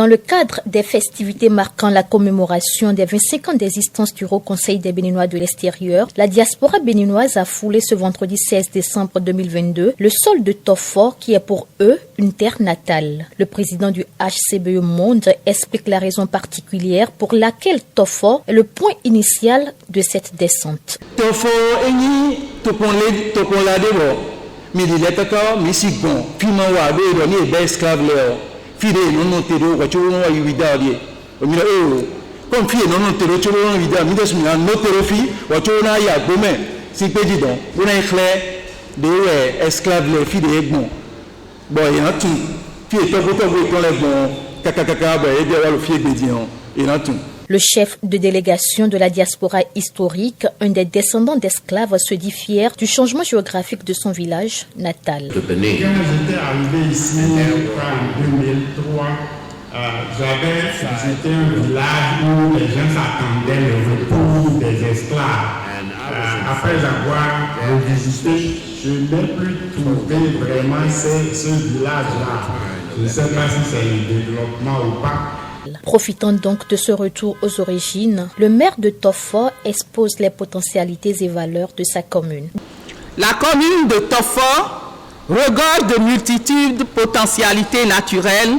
Dans le cadre des festivités marquant la commémoration des 25 ans d'existence du Haut Conseil des Béninois de l'extérieur, la diaspora béninoise a foulé ce vendredi 16 décembre 2022 le sol de Toffor qui est pour eux une terre natale. Le président du HCBE Monde explique la raison particulière pour laquelle Toffor est le point initial de cette descente. Toffor fide non tero wa choro wa yuidali o mi o kon fie non tero choro wa yuidali mi des mi no tero fi wa choro na ya gome si peji don bona ikhle de esclave le fide egbon boy en tout fie to ko kon le bon kakakaka ba e de wa le fie bedian et en tout. Le chef de délégation de la diaspora historique, un des descendants d'esclaves, se dit fier du changement géographique de son village natal. Quand j'étais arrivé ici en 2003, j'avais visité un village où les gens attendaient le retour des esclaves. Après avoir revisité, je n'ai plus trouvé vraiment ce village-là. Je ne sais pas si c'est le développement ou pas. Profitant donc de ce retour aux origines, le maire de Toffor expose les potentialités et valeurs de sa commune. La commune de Toffor regorge de multitudes de potentialités naturelles,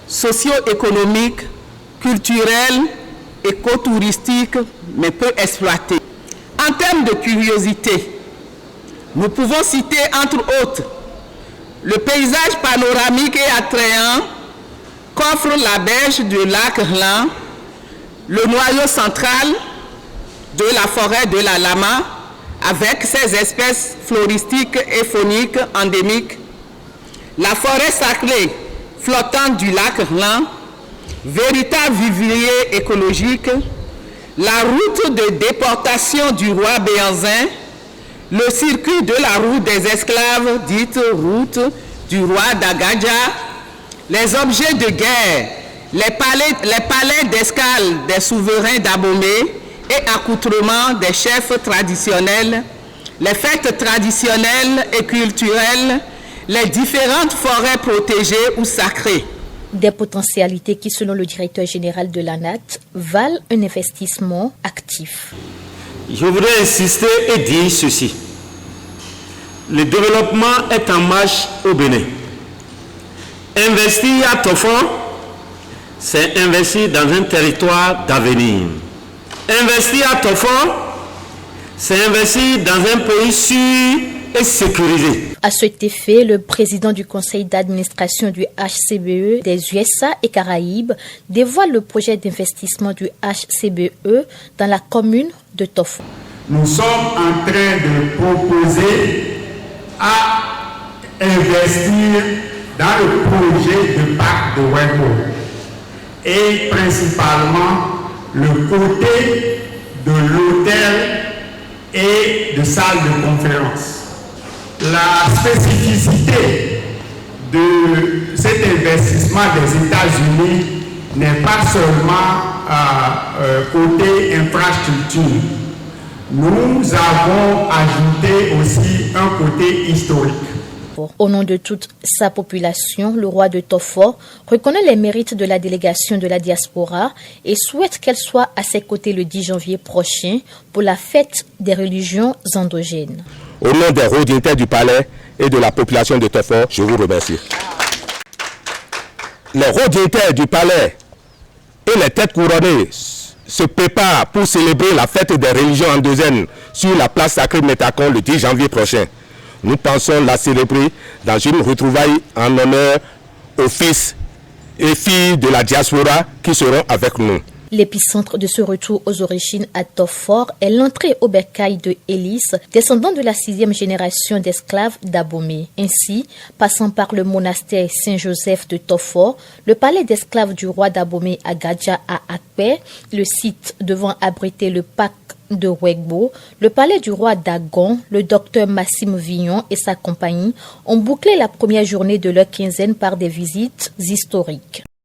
socio-économiques, culturelles, écotouristiques, mais peu exploitées. En termes de curiosité, nous pouvons citer entre autres le paysage panoramique et attrayant qu'offre la berge du lac Rlan, le noyau central de la forêt de la Lama, avec ses espèces floristiques et fauniques endémiques, la forêt sacrée flottante du lac Rlan, véritable vivier écologique, la route de déportation du roi Béanzin, le circuit de la route des esclaves, dite route du roi d'Agadja, les objets de guerre, les palais d'escale des souverains d'Abomey et accoutrements des chefs traditionnels, les fêtes traditionnelles et culturelles, les différentes forêts protégées ou sacrées. Des potentialités qui, selon le directeur général de l'ANAT, valent un investissement actif. Je voudrais insister et dire ceci. Le développement est en marche au Bénin. Investir à Toffor, c'est investir dans un territoire d'avenir. Investir à Toffor, c'est investir dans un pays sûr et sécurisé. À cet effet, le président du conseil d'administration du HCBE des USA et Caraïbes dévoile le projet d'investissement du HCBE dans la commune de Toffor. Nous sommes en train de proposer à investir dans le projet de parc de Wego et principalement le côté de l'hôtel et de salle de conférence. La spécificité de cet investissement des États-Unis n'est pas seulement côté infrastructure. Nous avons ajouté aussi un côté historique. Au nom de toute sa population, le roi de Toffor reconnaît les mérites de la délégation de la diaspora et souhaite qu'elle soit à ses côtés le 10 janvier prochain pour la fête des religions endogènes. Au nom des hauts dignitaires du palais et de la population de Toffor, je vous remercie. Les hauts dignitaires du palais et les têtes couronnées se préparent pour célébrer la fête des religions endogènes sur la place sacrée Métacon le 10 janvier prochain. Nous pensons la célébrer dans une retrouvaille en honneur aux fils et filles de la diaspora qui seront avec nous. L'épicentre de ce retour aux origines à Toffor est l'entrée au bercail de Élis, descendant de la 6e génération d'esclaves d'Abomey. Ainsi, passant par le monastère Saint-Joseph de Toffor, le palais d'esclaves du roi d'Abomey à Gadja à Akpé, le site devant abriter le parc de Wegbo, le palais du roi d'Agon, le docteur Massime Vignon et sa compagnie ont bouclé la première journée de leur quinzaine par des visites historiques.